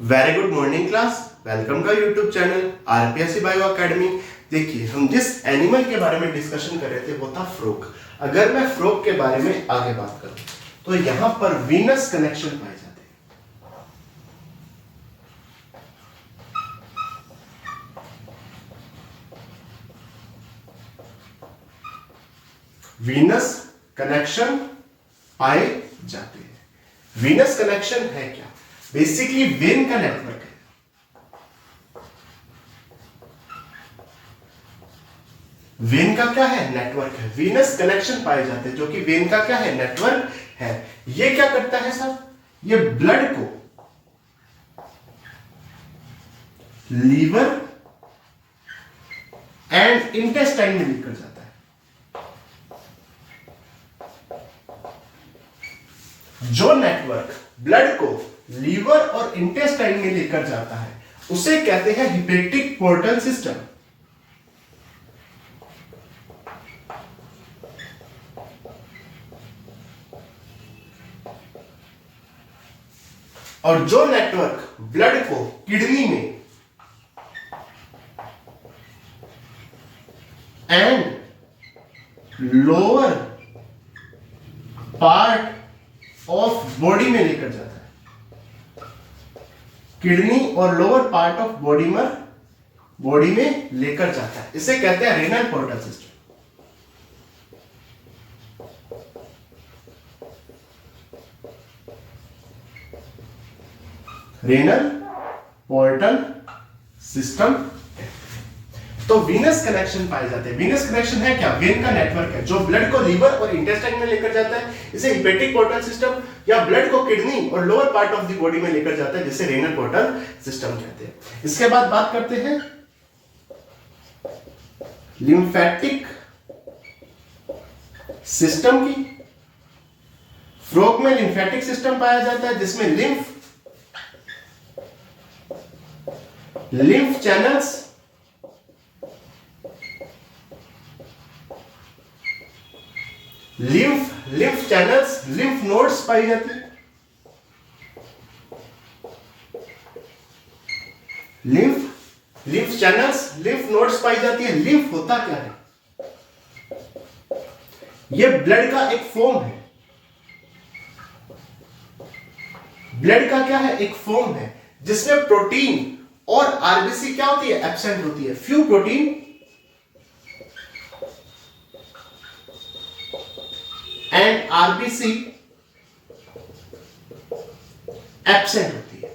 Very good morning class. Welcome to YouTube channel RPSC bio academy. देखिए, हम जिस animal के बारे में डिस्कशन कर रहे थे वो था फ्रॉग। अगर मैं फ्रॉग के बारे में आगे बात करूं तो यहां पर वीनस कनेक्शन पाए जाते हैं। वीनस कनेक्शन पाए जाते हैं। वीनस कनेक्शन है क्या? बेसिकली वेन का नेटवर्क है। वेन का क्या है? नेटवर्क है। वीनस कनेक्शन पाए जाते हैं जो कि वेन का क्या है? नेटवर्क है। ये क्या करता है सर? ये ब्लड को लीवर एंड इंटेस्टाइन में लेकर जाता है। जो नेटवर्क ब्लड को लीवर और इंटेस्टाइन में लेकर जाता है उसे कहते हैं हेपेटिक पोर्टल सिस्टम। और जो नेटवर्क ब्लड को किडनी में and lower part of body में लेकर जाता है, किडनी और लोअर पार्ट ऑफ बॉडी में लेकर जाता है, इसे कहते हैं renal portal system. Renal portal system. तो वीनस कनेक्शन पाए जाते हैं। वीनस कनेक्शन है क्या? वेन का नेटवर्क है जो ब्लड को लीवर और इंटेस्टाइन में लेकर जाता है, इसे हेपेटिक पोर्टल सिस्टम, या ब्लड को किडनी और lower part of the body में लेकर जाता है जिसे रेनल पोर्टल सिस्टम कहते हैं। इसके बाद बात करते हैं लिम्फेटिक सिस्टम की। फ्रॉग में लिम्फेटिक सिस्टम पाया जाता है जिसमें lymph channels, lymph channels, lymph nodes पाई जाती है। लिम्फ चैनल्स, लिम्फ नोड्स पाई जाती है। लिम्फ होता क्या है? यह ब्लड का एक फॉर्म है। ब्लड का क्या है? एक फॉर्म है जिसमें प्रोटीन और आरबीसी क्या होती है? एब्सेंट होती है। Few protein and RBC absent होती है।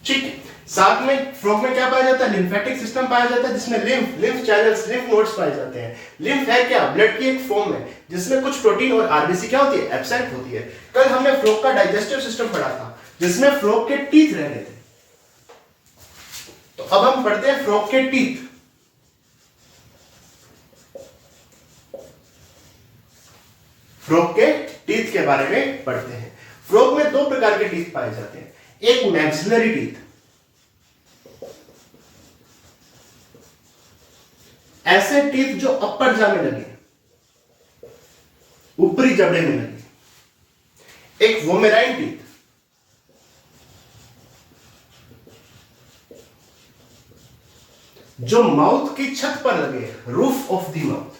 ठीक है। साथ में फ्रॉग में क्या पाया जाता है? लिम्फेटिक सिस्टम पाया जाता है जिसमें लिम्फ चैनल्स, लिम्फ नोड्स पाए जाते हैं। लिम्फ है क्या? ब्लड की एक फॉर्म है जिसमें कुछ प्रोटीन और आरबीसी क्या होती है? एब्सेंट होती है। कल हमने फ्रॉग का डाइजेस्टिव सिस्टम पढ़ा था जिसमें फ्रॉग के टीथ रह रहे थे। तो अब हम पढ़ते हैं फ्रॉग के टीथ। फ्रॉग के टीथ के बारे में पढ़ते हैं। फ्रॉग में दो प्रकार के टीथ पाए जाते हैं। एक मैक्सिलरी टीथ, ऐसे टीथ जो अपर जा में लगे, ऊपरी जबड़े में लगे। एक वोमेराइन टीथ, जो माउथ की छत पर लगे, रूफ ऑफ द माउथ।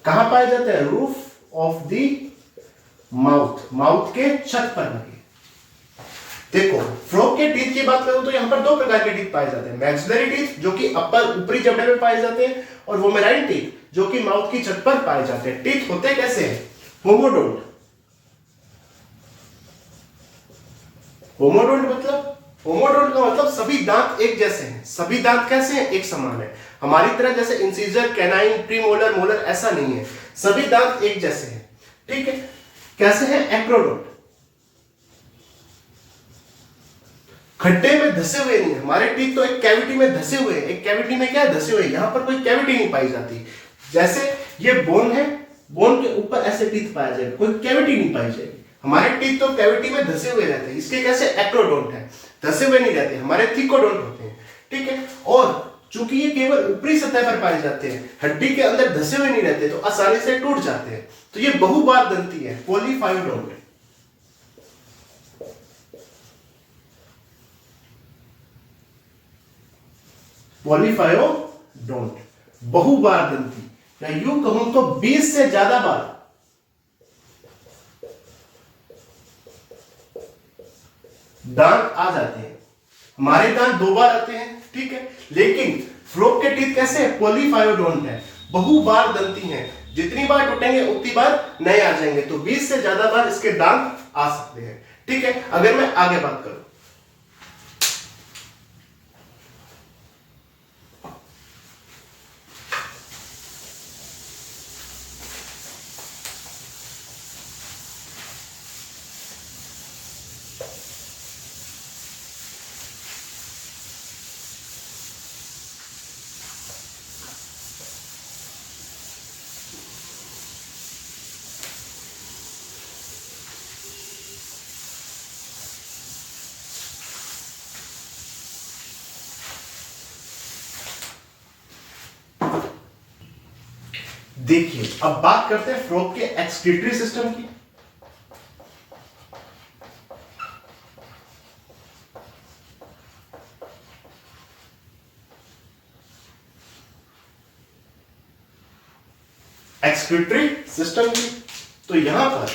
कहां पाए जाते हैं? Roof of the mouth, mouth के छत पर लगे। देखो, फ्रॉग के टीथ की बात करूं तो यहां पर दो प्रकार के टीथ पाए जाते हैं। मैक्सिलरी टीथ जो कि अपर ऊपरी जबड़े में पाए जाते हैं, और वोमेराइन टीथ जो कि माउथ की छत पर पाए जाते हैं। टीथ होते कैसे हैं? होमोडोंट। होमोडोंट का मतलब सभी दांत एक जैसे हैं। सभी दांत कैसे हैं? एक समान है। हमारी तरह जैसे इंसीजर, कैनाइन, प्रीमोलर, मोलर ऐसा नहीं है। सभी दांत एक जैसे हैं। ठीक है। कैसे हैं? एक्रोडोंट। खड्डे में धसे हुए नहीं है। हमारे टीथ तो एक कैविटी में धसे हुए हैं। एक कैविटी में क्या है? धसे हुए। यहां पर कोई कैविटी नहीं पाई जाती। जैसे ये बोन है, बोन के ऊपर ऐसे टीथ पाया जाएगा, कोई कैविटी नहीं पाई जाएगी। हमारे टीथ तो कैविटी में धसे हुए रहते हैं, इसके कैसे? एक्रोडोंट है, धसे हुए नहीं रहते। हमारे थिकोडोंट होते हैं। ठीक है। और चूंकि ये केवल ऊपरी सतह पर पाए जाते हैं, हड्डी के अंदर धसे हुए नहीं रहते, तो आसानी से टूट जाते हैं। तो ये बहुबार दंती है, पॉलीफाइडोंट। पॉलीफायोडोंट, बहुबार दंती, या यूं कहूं तो 20 से ज्यादा बार दांत आ जाते हैं। हमारे दांत 2 बार आते हैं, ठीक है, लेकिन फ्रॉग के टीथ कैसे है? पॉलीफायोडोंट है, बहुबार दंती हैं, जितनी बार टूटेंगे उतनी बार नए आ जाएंगे, तो 20 से ज्यादा बार इसके दांत आ सकते हैं, ठीक है। अगर मैं आगे बात करूं, देखिए अब बात करते हैं फ्रॉग के एक्सक्रीटरी सिस्टम की। एक्सक्रीटरी सिस्टम की, तो यहां पर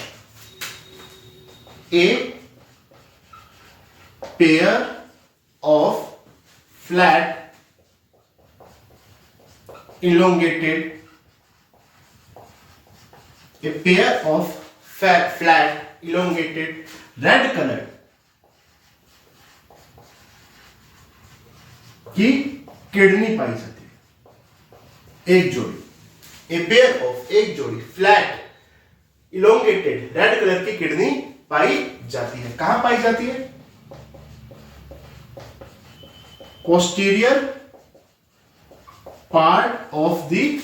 a pair of flat elongated, a pair of flat elongated red colored की किडनी पाई जाती है, एक जोड़ी, ए पेयर ऑफ, एक जोड़ी फ्लैट इलोंगेटेड रेड कलर की किडनी पाई जाती है। कहां पाई जाती है? Posterior part of the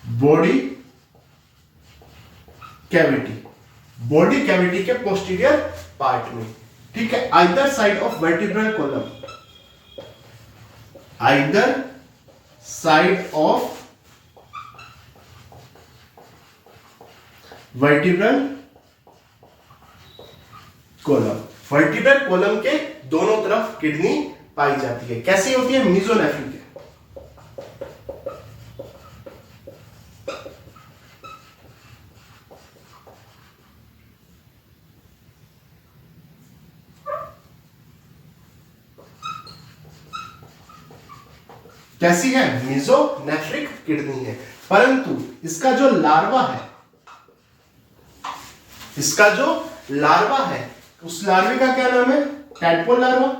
body cavity, body cavity के पोस्टीरियर पार्ट में, ठीक है, either side of vertebral column, either side of vertebral column, vertebral column के दोनों तरफ किडनी पाई जाती है। कैसी होती है? मीजोनेफ्रिक है। कैसी है? मीजोनेफ्रिक किडनी है, परंतु इसका जो लार्वा है, इसका जो लार्वा है, उस लार्वे का क्या नाम है? Tadpole larva.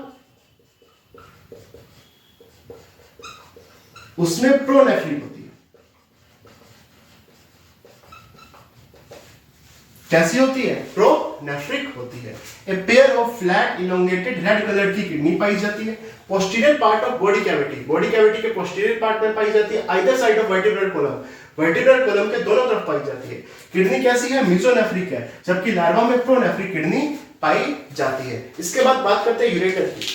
उसमें प्रोनेफ्रिक होती है। कैसी होती है? प्रोनेफ्रिक होती है। A pair of flat elongated red colour की किडनी पाई जाती है, posterior part of body cavity, body cavity के पोस्टीरियर पार्ट में पाई जाती है, either side of vertebral column, vertebral column के दोनों तरफ पाई जाती है। किडनी कैसी है? मीजोनेफ्रिक है, जबकि लार्वा में प्रोनेफ्रिक किडनी पाई जाती है। इसके बाद बात करते हैं यूरेटर की।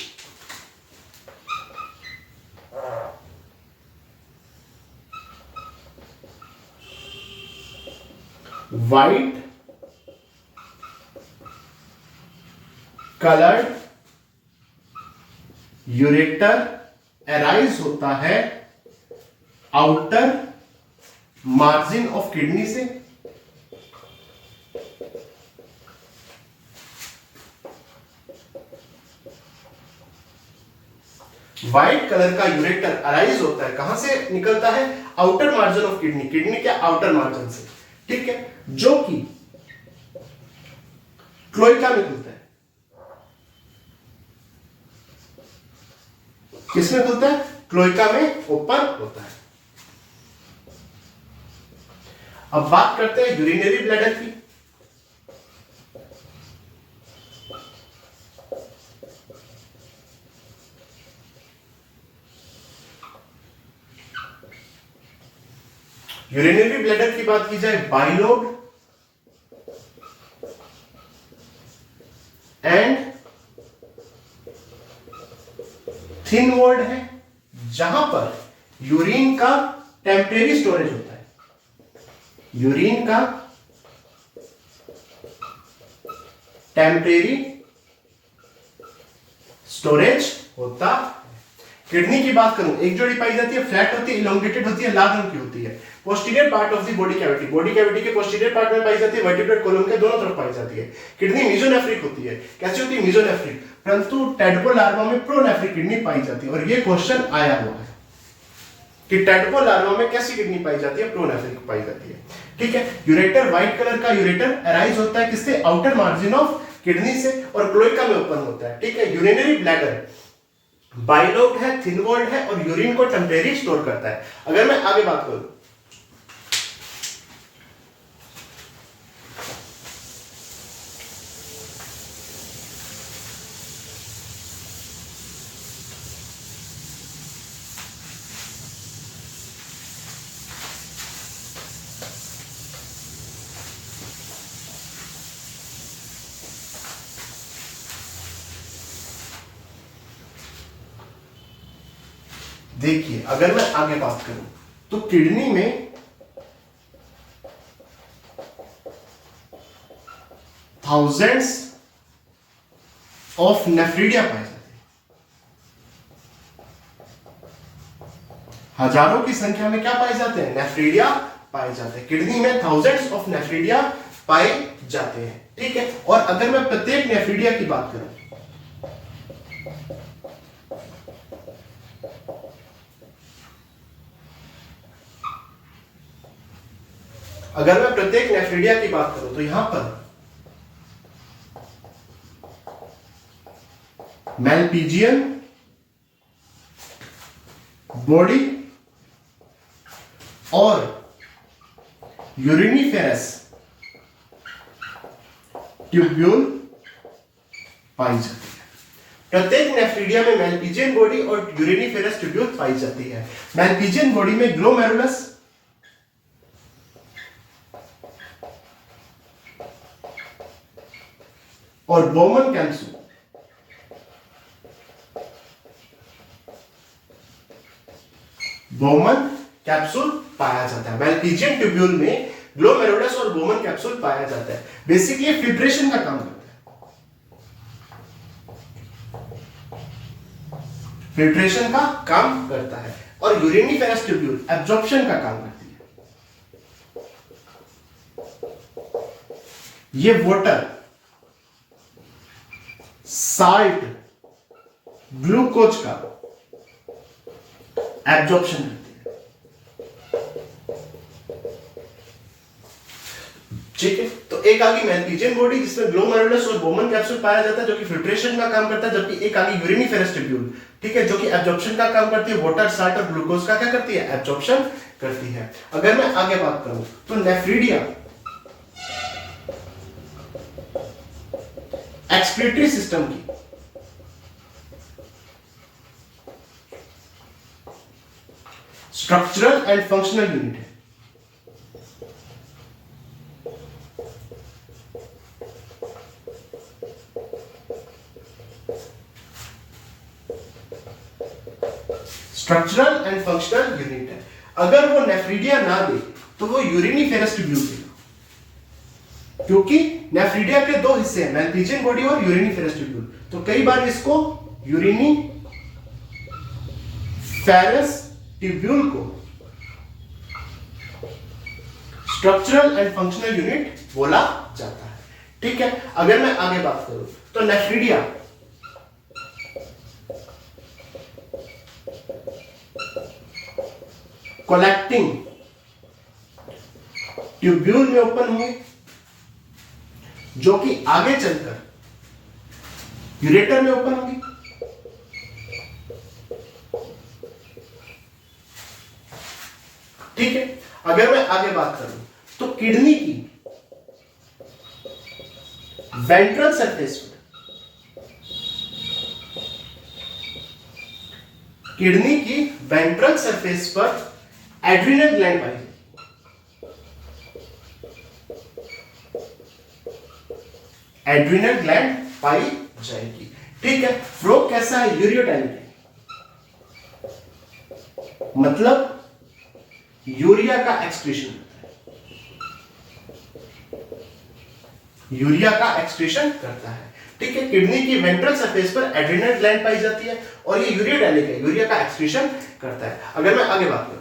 व्हाइट कलर्ड यूरेटर अराइज होता है आउटर मार्जिन ऑफ किडनी से, व्हाइट कलर का यूरेटर अराइज होता है, कहां से निकलता है? Outer margin of kidney, kidney के आउटर मार्जिन से, ठीक है, जो कि क्लोइका में खुलता है। किसमें खुलता है? क्लोइका में ओपन होता है। अब बात करते हैं यूरिनरी ब्लैडर की। यूरिनरी ब्लैडर की बात की जाए, बाइलोब एंड थिन वर्ड है, जहां पर यूरिन का टेम्परेरी स्टोरेज होता है, यूरिन का टेम्परेरी स्टोरेज होता है। किडनी की बात करूं, एक जोड़ी पाई जाती है, फ्लैट होती है, इलोंगेटेड होती है, लाल रंग की होती है। Posterior part of the body cavity के पोस्टीरियर पार्ट में पाई जाती है, वर्टिब्रेट कॉलम के दोनों तरफ पाई जाती है। किडनी मेसोनेफ्रिक होती है। कैसी होती है? मेसोनेफ्रिक। परंतु टेडपोल लार्वा में प्रोनेफ्रिक किडनी पाई जाती है, और ये क्वेश्चन आया हुआ है कि टेडपोल लार्वा में कैसी किडनी पाई जाती है? प्रोनेफ्रिक पाई जाती है। ठीक है। यूरेटर, व्हाइट कलर का यूरेटर अराइज होता है किससे? आउटर मार्जिन ऑफ किडनी से, और क्लोएका में ओपन होता है। ठीक है। यूरिनरी ब्लैडर बाइलोब्ड है, थिन वॉल्ड है, और यूरिन को टेम्परेरी स्टोर करता है। अगर मैं आगे बात करूं, देखिए अगर मैं आगे बात करूं तो किडनी में थाउजेंड्स ऑफ नेफ्रीडिया पाए जाते हैं। हजारों की संख्या में क्या पाए जाते हैं? नेफ्रीडिया पाए जाते हैं। किडनी में थाउजेंड्स ऑफ नेफ्रीडिया पाए जाते हैं। ठीक है। और अगर मैं प्रत्येक नेफ्रीडिया की बात करूं, अगर मैं प्रत्येक नेफ्रीडिया की बात करूं तो यहां पर मेलपीजियन बॉडी और यूरिनिफेरस ट्यूब्यूल पाई जाती है। प्रत्येक नेफ्रीडिया में मेलपीजियन बॉडी और यूरिनिफेरस ट्यूब्यूल पाई जाती है। मेलपीजियन बॉडी में ग्लोमेरुलस और बोमन कैप्सूल, पाया जाता है। मेलपीजियन ट्यूब्यूल में ग्लोमेरुलस और बोमन कैप्सूल पाया जाता है। बेसिकली फिल्ट्रेशन का काम करता है, फिल्ट्रेशन का काम करता है। और यूरिनिफेरस ट्यूब्यूल एब्जॉर्प्शन का काम करती है। ये वाटर, साल्ट, ग्लूकोज का एब्जॉर्प्शन करती है। ठीक है। तो एक आ गई मेलपीजियन बॉडी जिसमें ग्लोमेरुलस और बोमन कैप्सूल पाया जाता है जो कि फिल्ट्रेशन का काम करता है, जबकि एक आ गई यूरिनिफेरस ट्यूब्यूल, ठीक है, जो कि एब्जॉर्प्शन का काम करती है। वाटर, साल्ट और ग्लूकोज का क्या करती है? एब्जॉर्प्शन करती है। अगर मैं आगे बात करूं तो नेफ्रीडिया एक्सक्रीटरी सिस्टम की स्ट्रक्चरल एंड फंक्शनल यूनिट है। स्ट्रक्चरल एंड फंक्शनल यूनिट है। अगर वो नेफ्रीडिया ना दे तो वो यूरिनिफेरस ट्यूब्यूल देगा, क्योंकि नेफ्रीडिया के दो हिस्से हैं, मेलपीजियन बॉडी और यूरिनिफेरस ट्यूब्यूल। तो कई बार इसको यूरिनिफेरस ट्यूब्यूल को स्ट्रक्चरल एंड फंक्शनल यूनिट बोला जाता है। ठीक है। अगर मैं आगे बात करूं तो नेफ्रीडिया कलेक्टिंग ट्यूब्यूल में ओपन हुए, जो कि आगे चलकर यूरेटर में ओपन होगी। ठीक है। अगर मैं आगे बात करूं तो किडनी की वेंट्रल सरफेस पर, किडनी की वेंट्रल सरफेस पर एड्रिनल ग्लैंड पाई जाती है। एड्रिनल ग्लैंड पाई जाएगी। ठीक है। फ्लो कैसा है? यूरियोटाइनिक, मतलब यूरिया का एक्सक्रीशन होता है। यूरिया का एक्सक्रीशन करता है। ठीक है, किडनी की वेंट्रल सरफेस पर एड्रिनल ग्लैंड पाई जाती है और ये यूरियाडेनिक है, यूरिया का एक्सक्रीशन करता है। अगर मैं आगे बात करूं,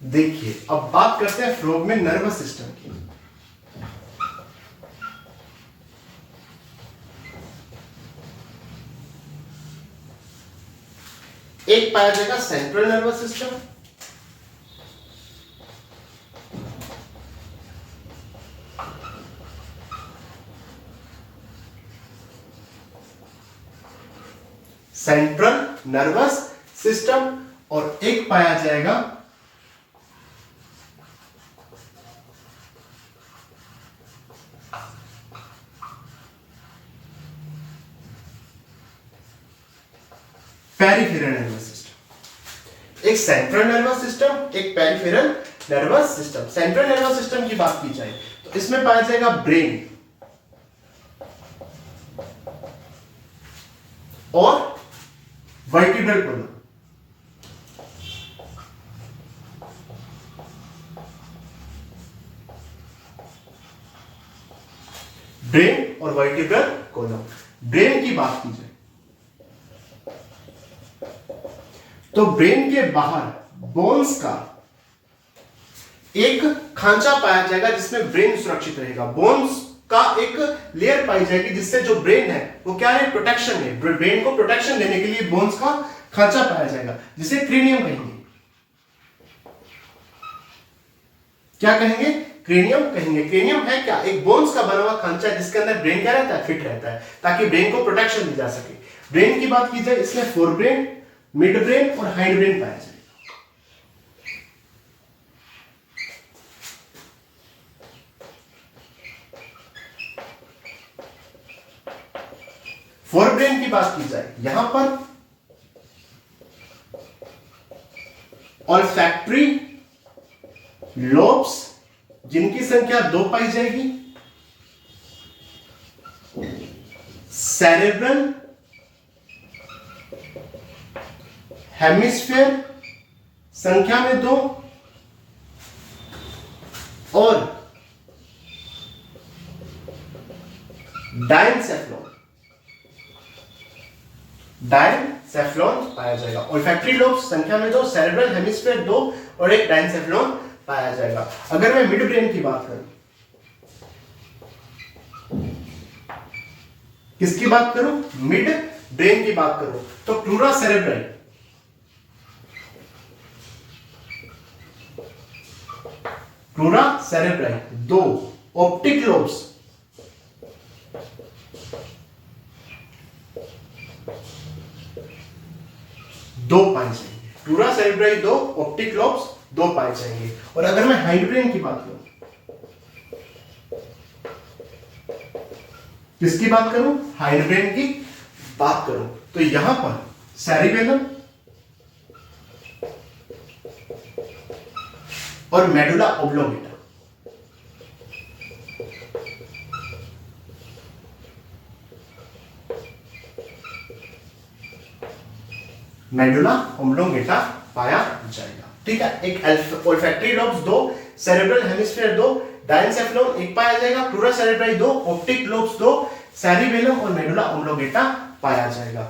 देखिए अब बात करते हैं फ्रॉग में नर्वस सिस्टम की। एक पाया जाएगा central nervous system, central nervous system, और एक पाया जाएगा पेरिफेरल नर्वस सिस्टम। एक सेंट्रल नर्वस सिस्टम, एक peripheral nervous system. Central nervous system की बात की जाए तो इसमें पाया जाएगा ब्रेन और वर्टिब्रल कोलम। ब्रेन और वर्टिब्रल कोलम। ब्रेन की बात की जाए तो ब्रेन के बाहर बोन्स का एक खांचा पाया जाएगा जिसमें ब्रेन सुरक्षित रहेगा। बोन्स का एक लेयर पाई जाएगी जिससे जो ब्रेन है वो क्या है, प्रोटेक्शन है। ब्रेन को प्रोटेक्शन देने के लिए बोन्स का खांचा पाया जाएगा जिसे क्रेनियम कहेंगे। क्या कहेंगे, क्रेनियम कहेंगे। क्रेनियम है क्या, एक बोन्स का बना हुआ खांचा जिसके अंदर ब्रेन क्या रहता है, फिट रहता है, ताकि ब्रेन को प्रोटेक्शन दी जा सके। ब्रेन की बात की जाए इसमें फोर ब्रेन, मिड ब्रेन और हाइंड ब्रेन पाया जाएगा। फोर ब्रेन की बात की जाए यहां पर ऑल्फैक्टरी लोब्स जिनकी संख्या 2 पाई जाएगी, सेरेब्रल हेमिस्फीयर संख्या में 2 और डायनसेफ्लॉन पाया जाएगा। ऑल्फैक्टरी लोब्स संख्या में 2, सेरेब्रल हेमिस्फीयर 2 और एक डायनसेफ्लॉन पाया जाएगा। अगर मैं मिड ब्रेन की बात करूं, किसकी बात करूं, मिड ब्रेन की बात करूं तो pleura cerebral, pleura cerebral 2, optic lobes 2 पाए जाएंगे। प्लूरा सेरेब्रल 2, ऑप्टिक लोब्स 2 पाए जाएंगे। और अगर मैं हाइंड ब्रेन की बात करूं, किसकी बात करूं, हाइंड ब्रेन की बात करूं तो यहां पर सेरिबेलम और मेडुला ओब्लोंगेटा। मेडुला ओब्लोंगेटा पाया जाएगा। ठीक है, एक olfactory lobes 2, cerebral hemisphere 2, diencephalon 1 पाया जाएगा, pleura cerebral 2, optic lobes 2, cerebellum और मेडुला ओब्लोंगेटा पाया जाएगा।